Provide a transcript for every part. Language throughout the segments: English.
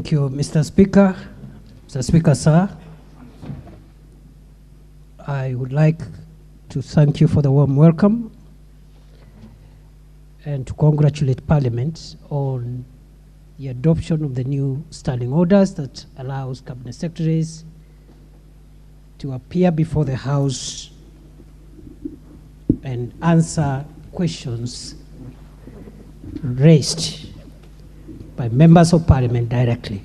Thank you, Mr. Speaker. Mr. Speaker, sir, I would like to thank you for the warm welcome and to congratulate Parliament on the adoption of the new standing orders that allows Cabinet Secretaries to appear before the House and answer questions raised by members of Parliament directly.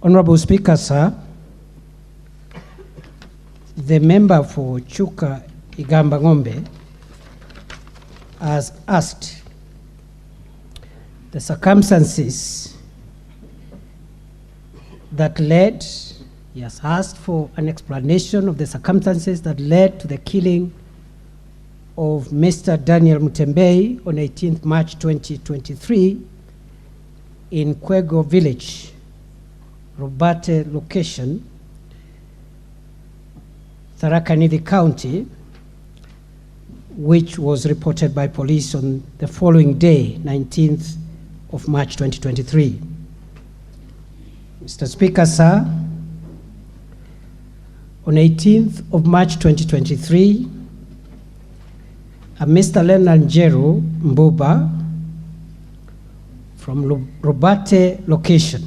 Honorable Speaker, sir, the member for Chuka Igamba Ng'ombe has asked the circumstances that led, he has asked for an explanation of the circumstances that led to the killing of Mr. Daniel Mutembei on 18th March 2023 in Kwego Village, Robate location, Tharaka Nithi County, which was reported by police on the following day, 19th of March 2023. Mr. Speaker, sir, on 18th of March 2023, a Mr. Leonard Njeru Mbuba from Robate location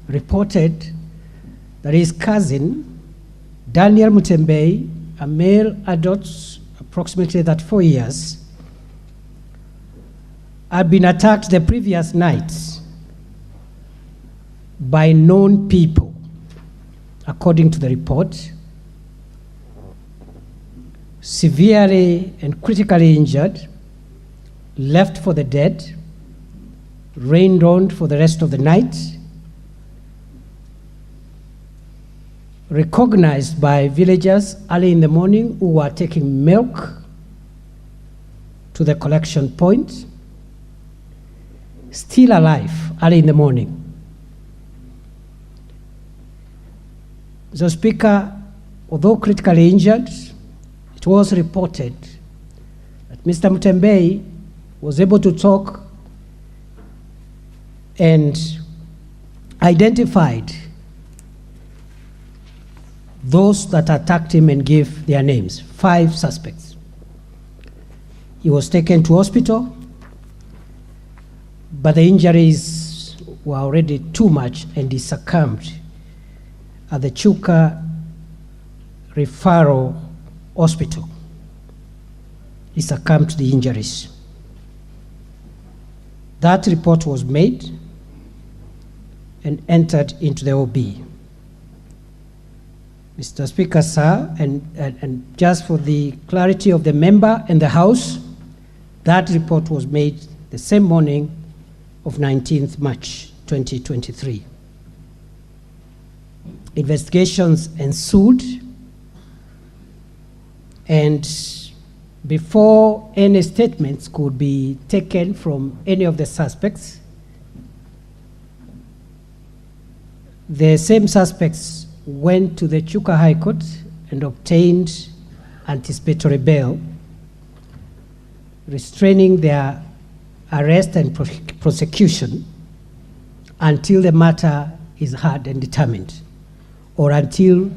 reported that his cousin, Daniel Mutembei, a male adult, approximately 34 years, had been attacked the previous night by known people, according to the report, severely and critically injured, left for the dead, rained on for the rest of the night, recognized by villagers early in the morning who were taking milk to the collection point, still alive early in the morning. Mr. Speaker, although critically injured, it was reported that Mr. Mutembei was able to talk and identified those that attacked him and gave their names, 5 suspects. He was taken to hospital, but the injuries were already too much and he succumbed at the Chuka Referral Hospital. He succumbed to the injuries. That report was made and entered into the OB. Mr. Speaker, sir, and just for the clarity of the member and the House, that report was made the same morning of 19th March 2023. Investigations ensued, and before any statements could be taken from any of the suspects, the same suspects went to the Chuka High Court and obtained anticipatory bail, restraining their arrest and prosecution until the matter is heard and determined, or until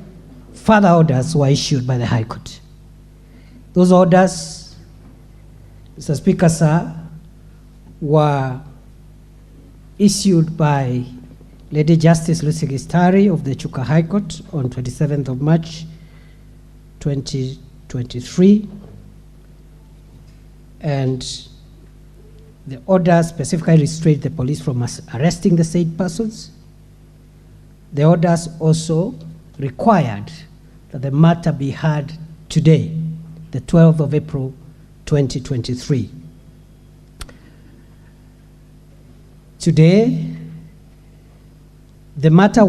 further orders were issued by the High Court. Those orders, Mr. Speaker, sir, were issued by Lady Justice Lucy Gistari of the Chuka High Court on 27th of March 2023, and the order specifically restrained the police from arresting the said persons. The orders also required that the matter be heard today, the 12th of April 2023. Today, the matter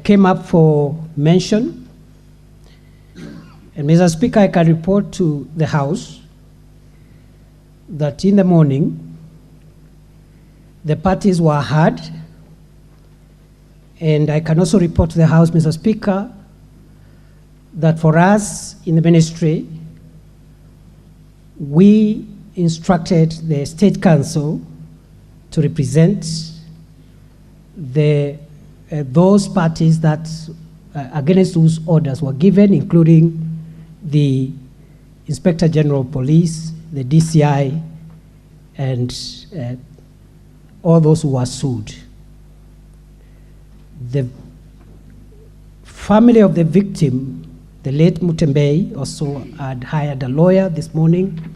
came up for mention, and Mr. Speaker, I can report to the House that in the morning, the parties were heard, and I can also report to the House, Mr. Speaker, that for us in the ministry, we instructed the State Council to represent those parties that against whose orders were given, including the Inspector General of Police, the DCI, and all those who were sued. The family of the victim, the late Mutembei, also had hired a lawyer this morning,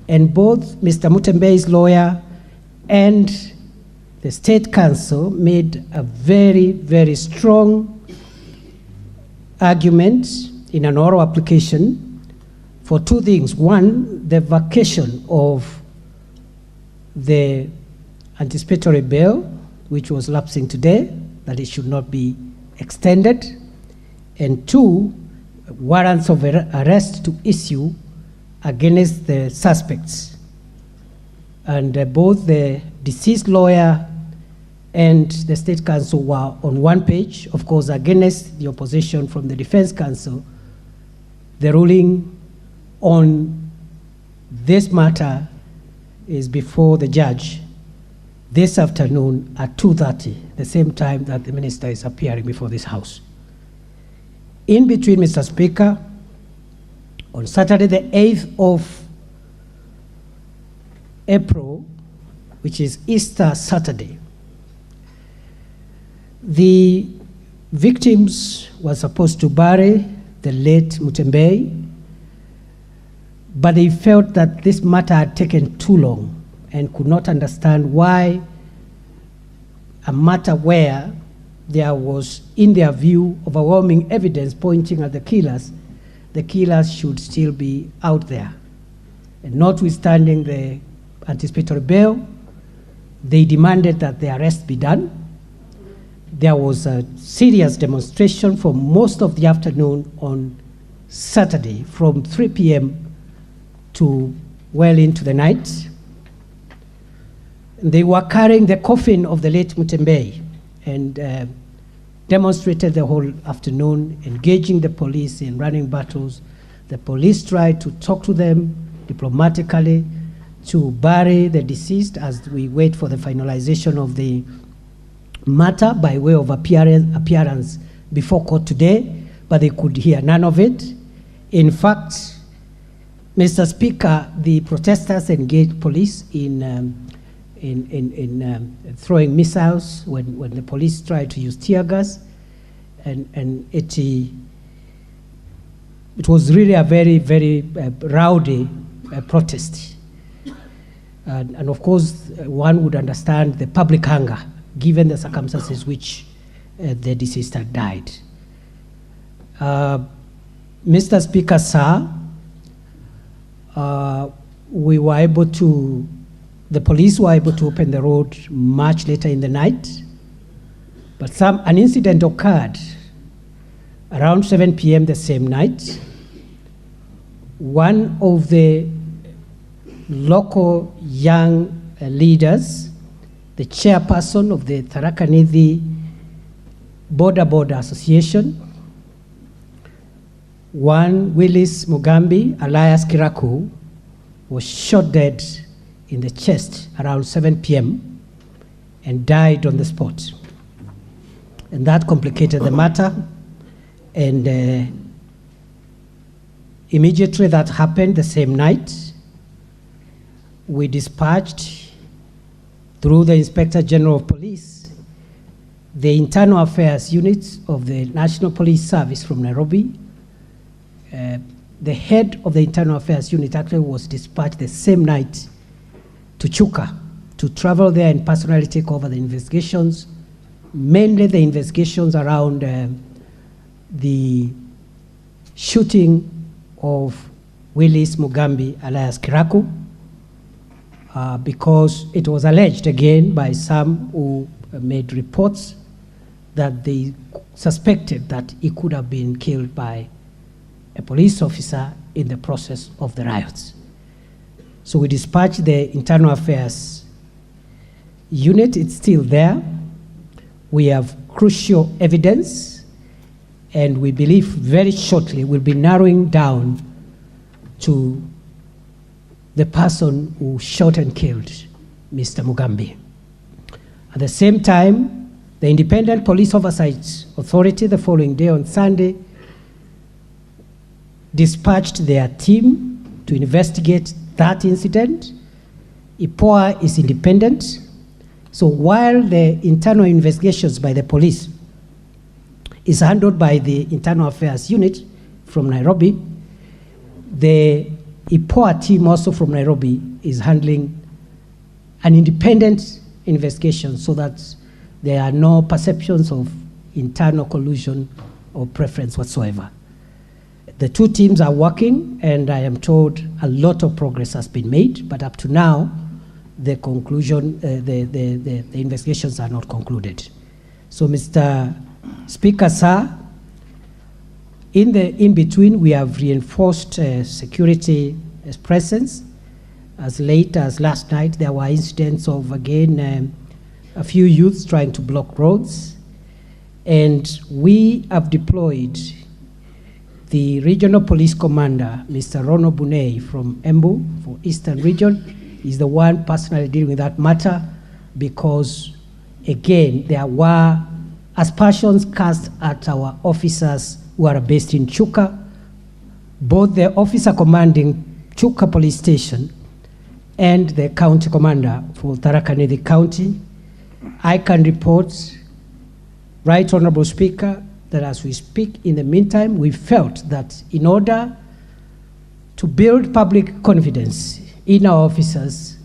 and both Mr. Mutembei's lawyer and the State Council made a very, very strong argument in an oral application for two things. One, the vacation of the anticipatory bail, which was lapsing today, that it should not be extended. And two, warrants of arrest to issue against the suspects. And both the deceased lawyer and the State Council were on one page, of course, against the opposition from the Defense Council. The ruling on this matter is before the judge this afternoon at 2:30, the same time that the minister is appearing before this House. In between, Mr. Speaker, on Saturday, the 8th of April, which is Easter Saturday, the victims were supposed to bury the late Mutembei, but they felt that this matter had taken too long and could not understand why a matter where there was, in their view, overwhelming evidence pointing at the killers should still be out there. And notwithstanding the anticipatory bail, they demanded that the arrest be done. There was a serious demonstration for most of the afternoon on Saturday from 3 p.m. to well into the night. They were carrying the coffin of the late Mutembei and demonstrated the whole afternoon, engaging the police in running battles. The police tried to talk to them diplomatically to bury the deceased as we wait for the finalization of the matter by way of appearance before court today, but they could hear none of it. In fact, Mr. Speaker, the protesters engaged police in throwing missiles when the police tried to use tear gas, and it was really a very, very rowdy protest. And of course, one would understand the public anger given the circumstances which the deceased had died. Mr. Speaker, sir, the police were able to open the road much later in the night, but an incident occurred around 7 p.m. the same night. One of the local young leaders, the chairperson of the Tharaka Nithi Border Association, one Willis Mugambi, alias Kiraku, was shot dead in the chest around 7 p.m. and died on the spot. And that complicated the matter. And immediately that happened the same night, we dispatched through the Inspector General of Police the Internal Affairs Unit of the National Police Service from Nairobi. The head of the Internal Affairs Unit actually was dispatched the same night to Chuka to travel there and personally take over the investigations, mainly the investigations around the shooting of Willis Mugambi, alias Kiraku, because it was alleged again by some who made reports that they suspected that he could have been killed by a police officer in the process of the riots. So we dispatched the Internal Affairs Unit. It's still there. We have crucial evidence, and we believe very shortly we'll be narrowing down to the person who shot and killed Mr. Mugambi. At the same time, the Independent Police Oversight Authority the following day on Sunday dispatched their team to investigate that incident. IPOA is independent, so while the internal investigations by the police is handled by the Internal Affairs Unit from Nairobi, the IPOA team also from Nairobi is handling an independent investigation so that there are no perceptions of internal collusion or preference whatsoever. The two teams are working, and I am told a lot of progress has been made, but up to now, the conclusion, the investigations are not concluded. So, Mr. Speaker, sir, in between, we have reinforced security presence. As late as last night, there were incidents of, again, a few youths trying to block roads. And we have deployed the regional police commander, Mr. Rono Bunei from Embu for Eastern Region. He's the one personally dealing with that matter because, again, there were aspersions cast at our officers who are based in Chuka. Both the officer commanding Chuka Police Station and the county commander for Tharaka Nithi County. I can report, Right Honorable Speaker, that as we speak, in the meantime, we felt that in order to build public confidence in our officers,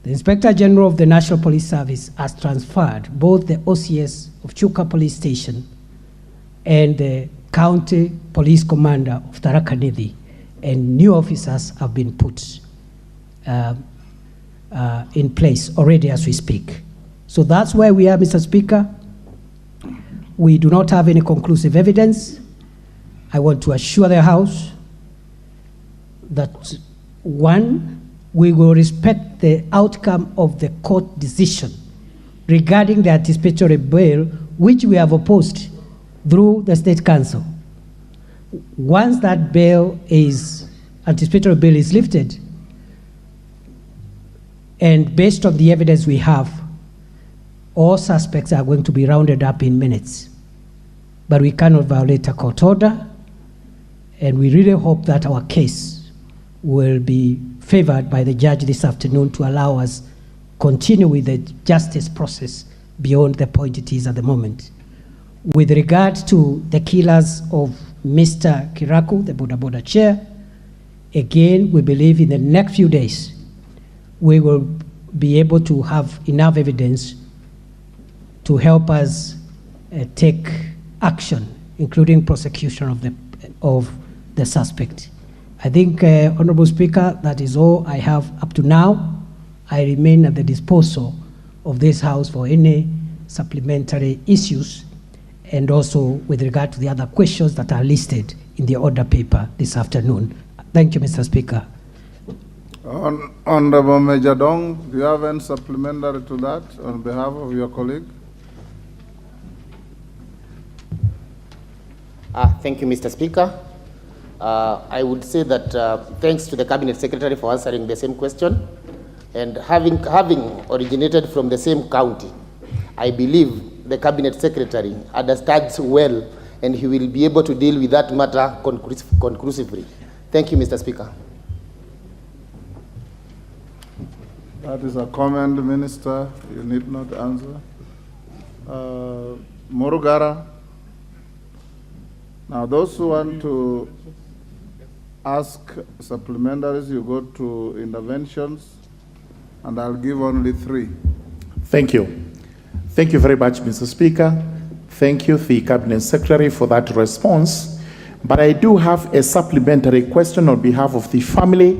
the Inspector General of the National Police Service has transferred both the OCS of Chuka Police Station and the County Police Commander of Tharaka Nithi, and new officers have been put in place already as we speak. So that's where we are, Mr. Speaker. We do not have any conclusive evidence. I want to assure the House that, one, we will respect the outcome of the court decision regarding the anticipatory bail, which we have opposed through the State Council. Once that anticipatory bail is lifted, and based on the evidence we have, all suspects are going to be rounded up in minutes. But we cannot violate a court order, and we really hope that our case will be favored by the judge this afternoon to allow us continue with the justice process beyond the point it is at the moment. With regard to the killers of Mr. Kiraku, the Boda Boda chair, again, we believe in the next few days, we will be able to have enough evidence to help us take action, including prosecution of the suspect. I think, Honorable Speaker, that is all I have up to now. I remain at the disposal of this House for any supplementary issues, and also with regard to the other questions that are listed in the order paper this afternoon. Thank you, Mr. Speaker. Honorable Major Dong, do you have any supplementary to that on behalf of your colleague? Thank you, Mr. Speaker. I would say that thanks to the Cabinet Secretary for answering the same question, and having originated from the same county, I believe the Cabinet Secretary understands well, and he will be able to deal with that matter conclusively. Thank you, Mr. Speaker. That is a comment, Minister. You need not answer. Morugara. Now, those who want to ask supplementaries, you go to interventions, and I'll give only 3. Thank you. Thank you very much, Mr. Speaker. Thank you, the Cabinet Secretary, for that response. But I do have a supplementary question on behalf of the family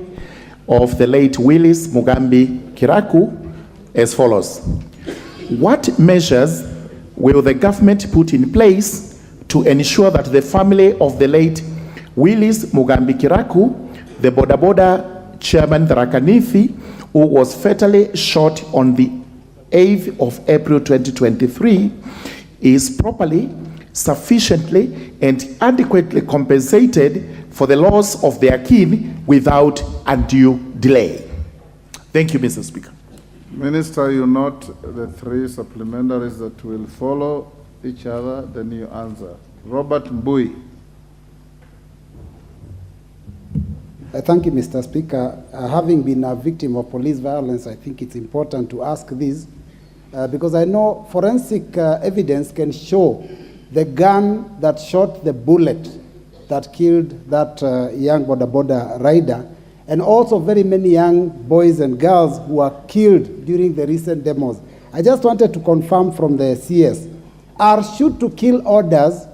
of the late Willis Mugambi Kiraku as follows. What measures will the government put in place to ensure that the family of the late Willis Mugambi Kiraku, the Boda Boda chairman Tharaka Nithi, who was fatally shot on the 8th of April 2023, is properly, sufficiently and adequately compensated for the loss of their kin without undue delay. Thank you, Mr. Speaker. Minister, you note the three supplementaries that will follow each other, then you answer. Robert Mbui. Thank you, Mr. Speaker. Having been a victim of police violence, I think it's important to ask this because I know forensic evidence can show the gun that shot the bullet that killed that young boda rider, and also very many young boys and girls who were killed during the recent demos. I just wanted to confirm from the CS, are shoot-to-kill orders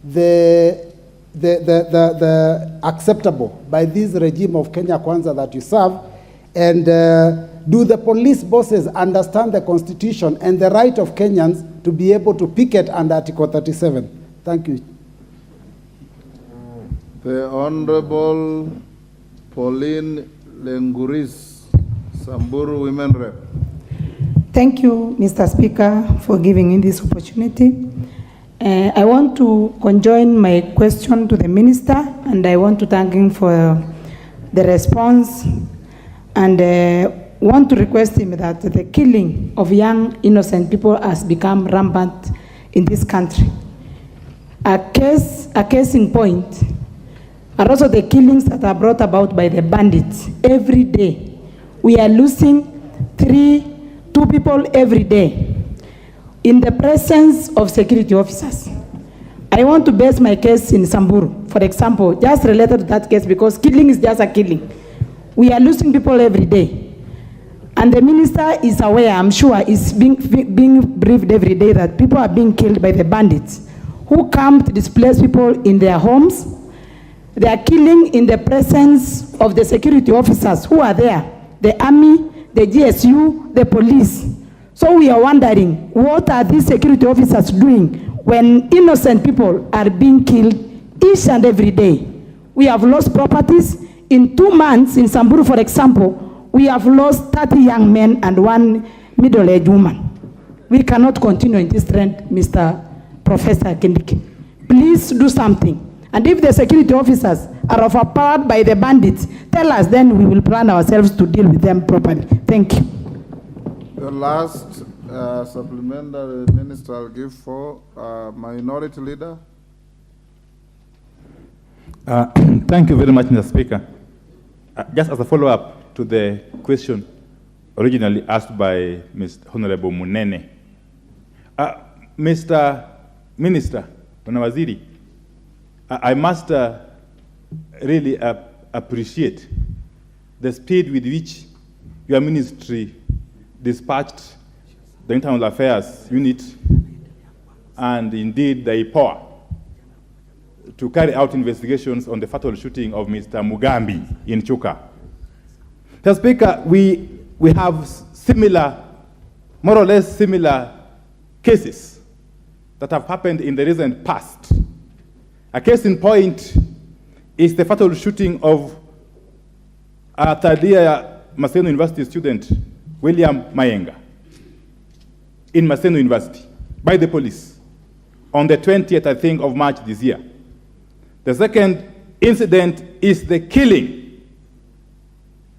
the acceptable by this regime of Kenya Kwanza that you serve? And do the police bosses understand the Constitution and the right of Kenyans to be able to picket under Article 37? Thank you. The Honorable Pauline Lenguris, Samburu Women Rep. Thank you, Mr. Speaker, for giving me this opportunity. I want to conjoin my question to the Minister, and I want to thank him for the response, and want to request him that the killing of young innocent people has become rampant in this country. A case in point are also the killings that are brought about by the bandits. Every day, we are losing two people every day in the presence of security officers. I want to base my case in Samburu, for example, just related to that case, because killing is just a killing. We are losing people every day. And the minister is aware, I'm sure, is being briefed every day that people are being killed by the bandits who come to displace people in their homes. They are killing in the presence of the security officers who are there, the army, the GSU, the police. So we are wondering, what are these security officers doing when innocent people are being killed each and every day? We have lost properties. In 2 months, in Samburu, for example, we have lost 30 young men and 1 middle-aged woman. We cannot continue in this trend, Mr. Professor Kindiki. Please do something. And if the security officers are overpowered by the bandits, tell us, then we will plan ourselves to deal with them properly. Thank you. The last supplementary minister I'll give for Minority Leader. Thank you very much, Mr. Speaker. Just as a follow-up to the question originally asked by Mr. Honorable Munene, Mr. Minister, Waziri, I must really appreciate the speed with which your ministry dispatched the Internal Affairs Unit and indeed the IPOA to carry out investigations on the fatal shooting of Mr. Mugambi in Chuka. Mr. Speaker, we have similar, more or less similar cases that have happened in the recent past. A case in point is the fatal shooting of a third-year Maseno University student, William Mayenga, in Maseno University by the police on the 20th, I think, of March this year. The second incident is the killing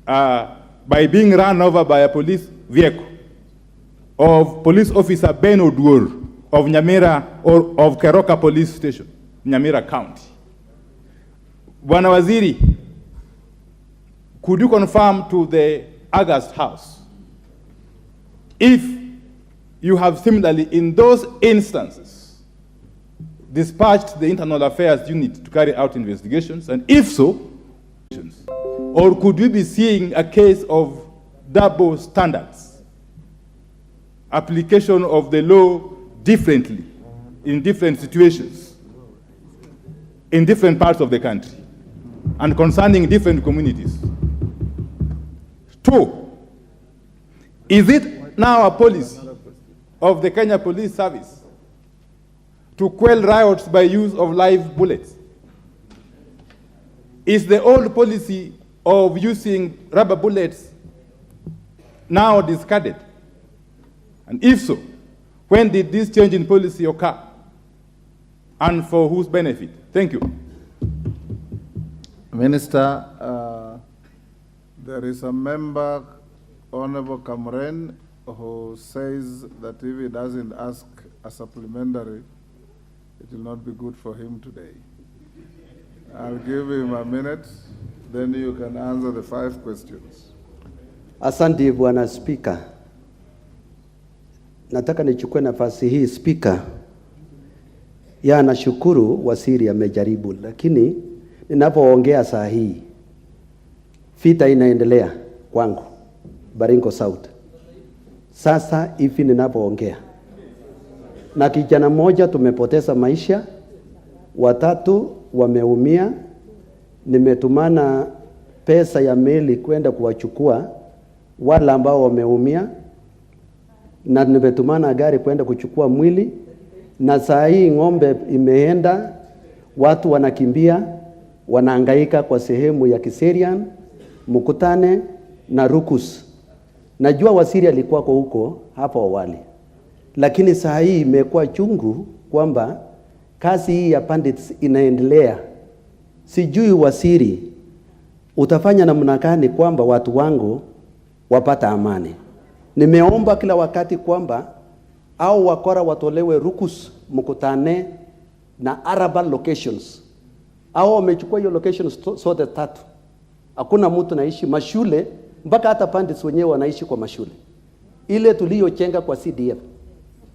by being run over by a police vehicle of police officer Ben Oduor of Nyamira, or of Keroka Police Station, Nyamira County. Bwana Waziri, could you confirm to the August House if you have similarly, in those instances, dispatched the Internal Affairs Unit to carry out investigations, and if so, or could we be seeing a case of double standards, application of the law differently in different situations, in different parts of the country, and concerning different communities? 2, is it now a policy of the Kenya Police Service to quell riots by use of live bullets? Is the old policy of using rubber bullets now discarded? And if so, when did this change in policy occur? and for whose benefit? Thank you. Minister, there is a member, Honorable Kamren, who says that if he doesn't ask a supplementary, it will not be good for him today. I'll give him a minute, then you can answer the 5 questions. Asante Bwana Spika. Nataka nichukue nafasi hii Spika. Ya nashukuru waziri amejaribu, lakini ninapoongea saa hii vita inaendelea kwangu Baringo South. Sasa hivi ninapoongea na kijana mmoja tumepoteza maisha, 3 wameumia. Nimetumana pesa ya meli kwenda kuwachukua wale ambao wameumia, na nimetumana gari kwenda kuchukua mwili, na saa hii ng'ombe imeenda, watu wanakimbia, wanahangaika kwa sehemu ya Kiserian, Mukutane na Rukus. Najua waziri alikuwa huko hapo awali, lakini saa hii imekuwa chungu kwamba kazi hii ya bandits inaendelea. Sijui waziri utafanya namna gani kwamba watu wangu wapata amani. Nimeomba kila wakati kwamba au wakora watolewe Rukus, Mukutane na Arabal locations. Au wamechukua hiyo locations sote 3. Hakuna mtu naishi mashule, mpaka hata bandits wenyewe wanaishi kwa mashule. Ile tuliyochenga kwa CDF.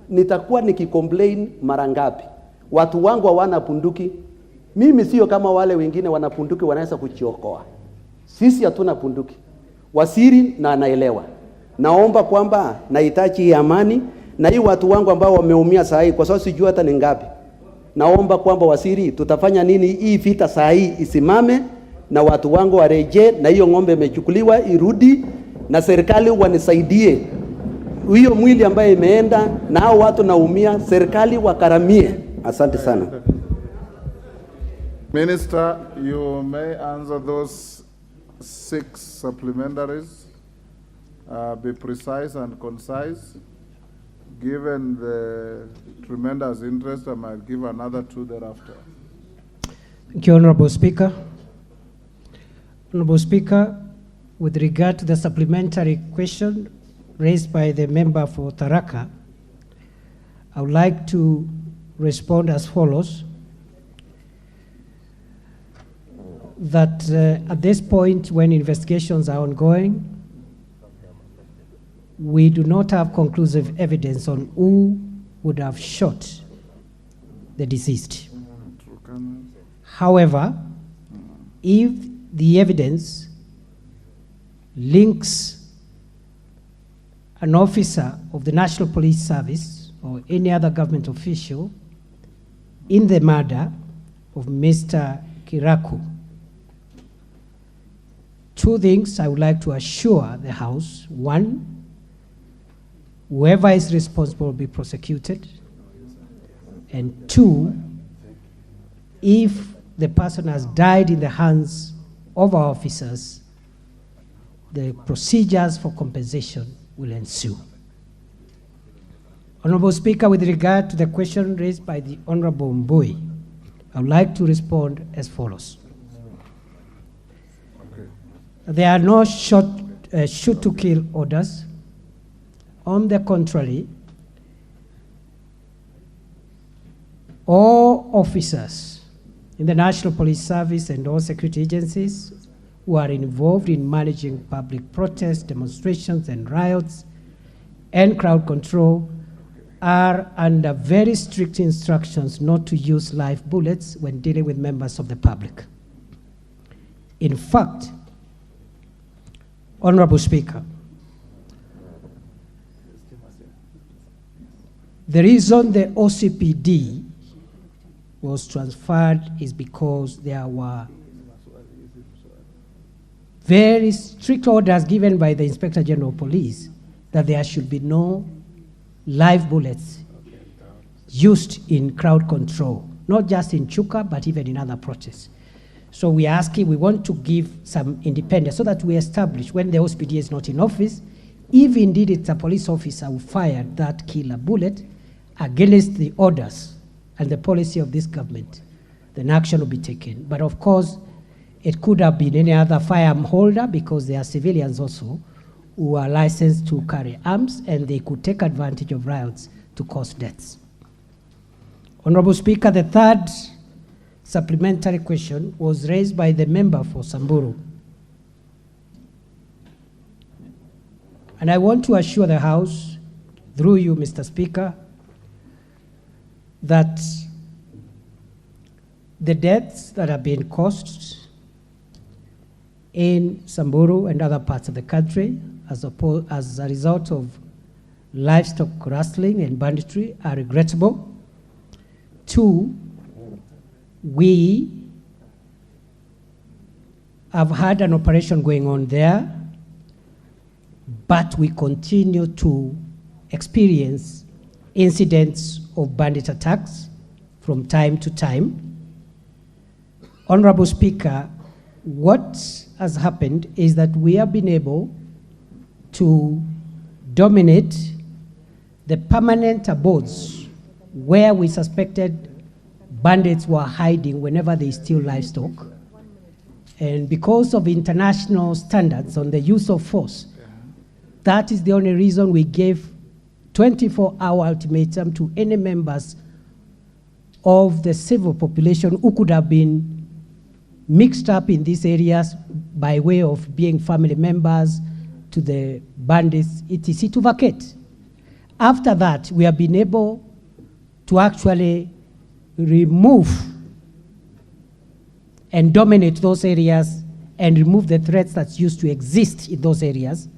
Nitakuwa nikicomplain mara ngapi? Watu wangu hawana bunduki. Mimi sio kama wale wengine wana bunduki wanaweza kujiokoa. Sisi hatuna bunduki. Waziri na anaelewa. Naomba kwamba nahitaji amani na hii watu wangu ambao wameumia saa hii kwa sababu sijui hata ni ngapi. Naomba kwamba waziri tutafanya nini hii vita saa hii isimame na watu wangu warejee, na hiyo ng'ombe imechukuliwa irudi, na serikali wanisaidie. Hiyo mwili ambaye imeenda na hao watu naumia, serikali wakaramie. Asante sana. Minister, you may answer those 6 supplementaries. Be precise and concise. Given the tremendous interest, I might give another 2 thereafter. Thank you, Honorable Speaker. Honorable Speaker, with regard to the supplementary question raised by the member for Tharaka, I would like to respond as follows. That at this point, when investigations are ongoing, we do not have conclusive evidence on who would have shot the deceased. However, if the evidence links an officer of the National Police Service or any other government official in the murder of Mr. Kiraku, 2 things I would like to assure the House. 1, whoever is responsible will be prosecuted. And 2, if the person has died in the hands of our officers, the procedures for compensation will ensue. Honorable Speaker, with regard to the question raised by the Honorable Mbui, I would like to respond as follows. There are no shoot-to-kill orders. On the contrary, all officers in the National Police Service and all security agencies who are involved in managing public protests, demonstrations, and riots, and crowd control are under very strict instructions not to use live bullets when dealing with members of the public. In fact, Honorable Speaker, the reason the OCPD was transferred is because there were very strict orders given by the Inspector General of Police that there should be no live bullets used in crowd control, not just in Chuka, but even in other protests. So we want to give some independence so that we establish when the OCPD is not in office, if indeed it's a police officer who fired that killer bullet against the orders and the policy of this government, then action will be taken. But of course, it could have been any other firearm holder, because there are civilians also who are licensed to carry arms, and they could take advantage of riots to cause deaths. Honorable Speaker, the third supplementary question was raised by the member for Samburu. And I want to assure the House, through you, Mr. Speaker, that the deaths that have been caused in Samburu and other parts of the country as a result of livestock rustling and banditry are regrettable. Two, we have had an operation going on there, but we continue to experience incidents of bandit attacks from time to time. Honorable Speaker, what has happened is that we have been able to dominate the permanent abodes where we suspected bandits were hiding whenever they steal livestock. And because of international standards on the use of force, that is the only reason we gave 24-hour ultimatum to any members of the civil population who could have been mixed up in these areas by way of being family members to the bandits, etc., to vacate. After that, we have been able to actually remove and dominate those areas and remove the threats that used to exist in those areas.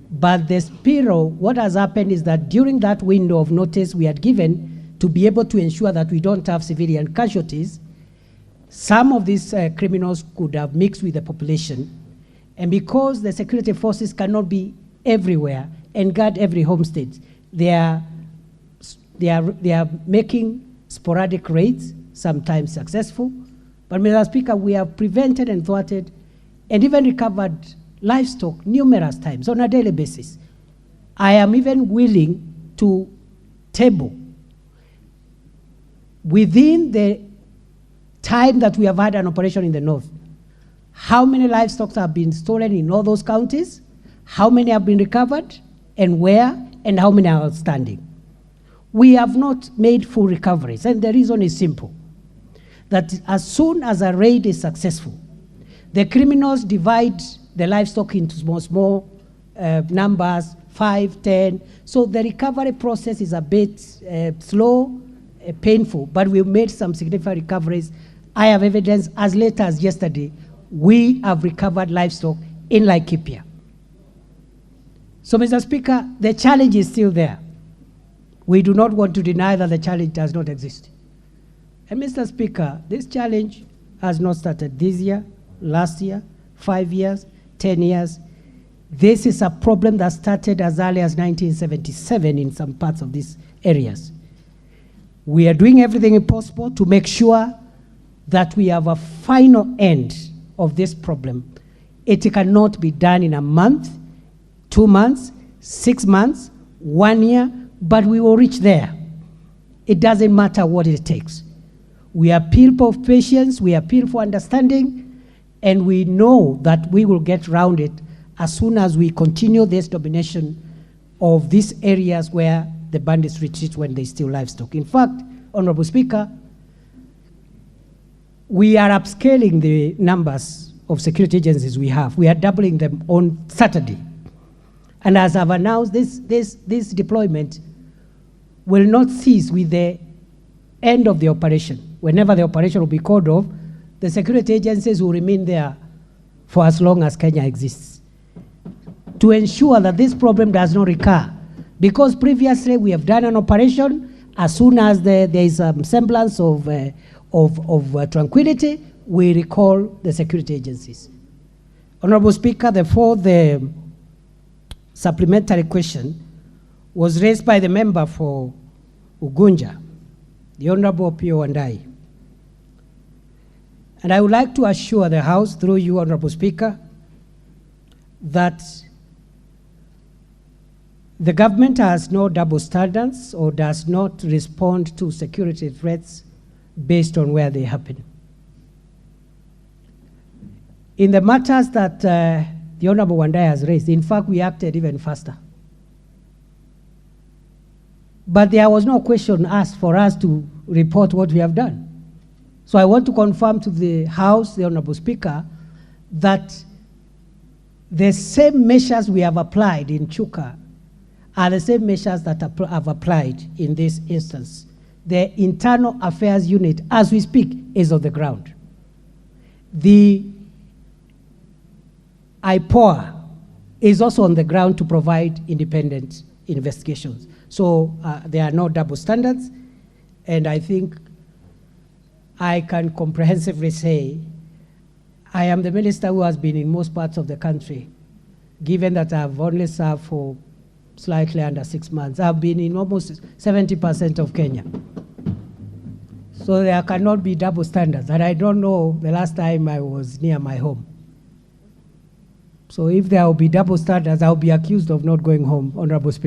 But the spiral, what has happened is that during that window of notice we had given to be able to ensure that we don't have civilian casualties, some of these criminals could have mixed with the population. And because the security forces cannot be everywhere and guard every homestead, they are making sporadic raids, sometimes successful. But Mr. Speaker, we have prevented and thwarted and even recovered livestock numerous times on a daily basis. I am even willing to table within the time that we have had an operation in the north, how many livestock have been stolen in all those counties, how many have been recovered, and where, and how many are outstanding. We have not made full recoveries, and the reason is simple, that as soon as a raid is successful, the criminals divide the livestock into small numbers, 5, 10, so the recovery process is a bit slow, painful, but we've made some significant recoveries. I have evidence as late as yesterday, we have recovered livestock in Laikipia. So, Mr. Speaker, the challenge is still there. We do not want to deny that the challenge does not exist. And Mr. Speaker, this challenge has not started this year, last year, 5 years, 10 years. This is a problem that started as early as 1977 in some parts of these areas. We are doing everything possible to make sure that we have a final end of this problem. It cannot be done in a month, 2 months, 6 months, 1 year, but we will reach there. It doesn't matter what it takes. We appeal for patience, we appeal for understanding, and we know that we will get around it as soon as we continue this domination of these areas where the bandits retreat when they steal livestock. In fact, Honorable Speaker, we are upscaling the numbers of security agencies we have. We are doubling them on Saturday. And as I've announced, this deployment will not cease with the end of the operation. Whenever the operation will be called off, the security agencies will remain there for as long as Kenya exists, to ensure that this problem does not recur. Because previously we have done an operation, as soon as there is a semblance of tranquility, we recall the security agencies. Honorable Speaker, the fourth supplementary question was raised by the member for Ugunja, the Honorable Pio Wandai. And I would like to assure the House, through you, Honorable Speaker, that The government has no double standards or does not respond to security threats based on where they happen. In the matters that the Honorable Wandai has raised, in fact, we acted even faster. But there was no question asked for us to report what we have done. So I want to confirm to the House, the Honorable Speaker, that the same measures we have applied in Chuka are the same measures that have applied in this instance. The Internal Affairs Unit, as we speak, is on the ground. The IPOA is also on the ground to provide independent investigations. So there are no double standards, and I think I can comprehensively say I am the minister who has been in most parts of the country, given that I've only served for slightly under 6 months. I've been in almost 70% of Kenya. So there cannot be double standards, and I don't know the last time I was near my home. So if there will be double standards, I'll be accused of not going home, Honorable Speaker.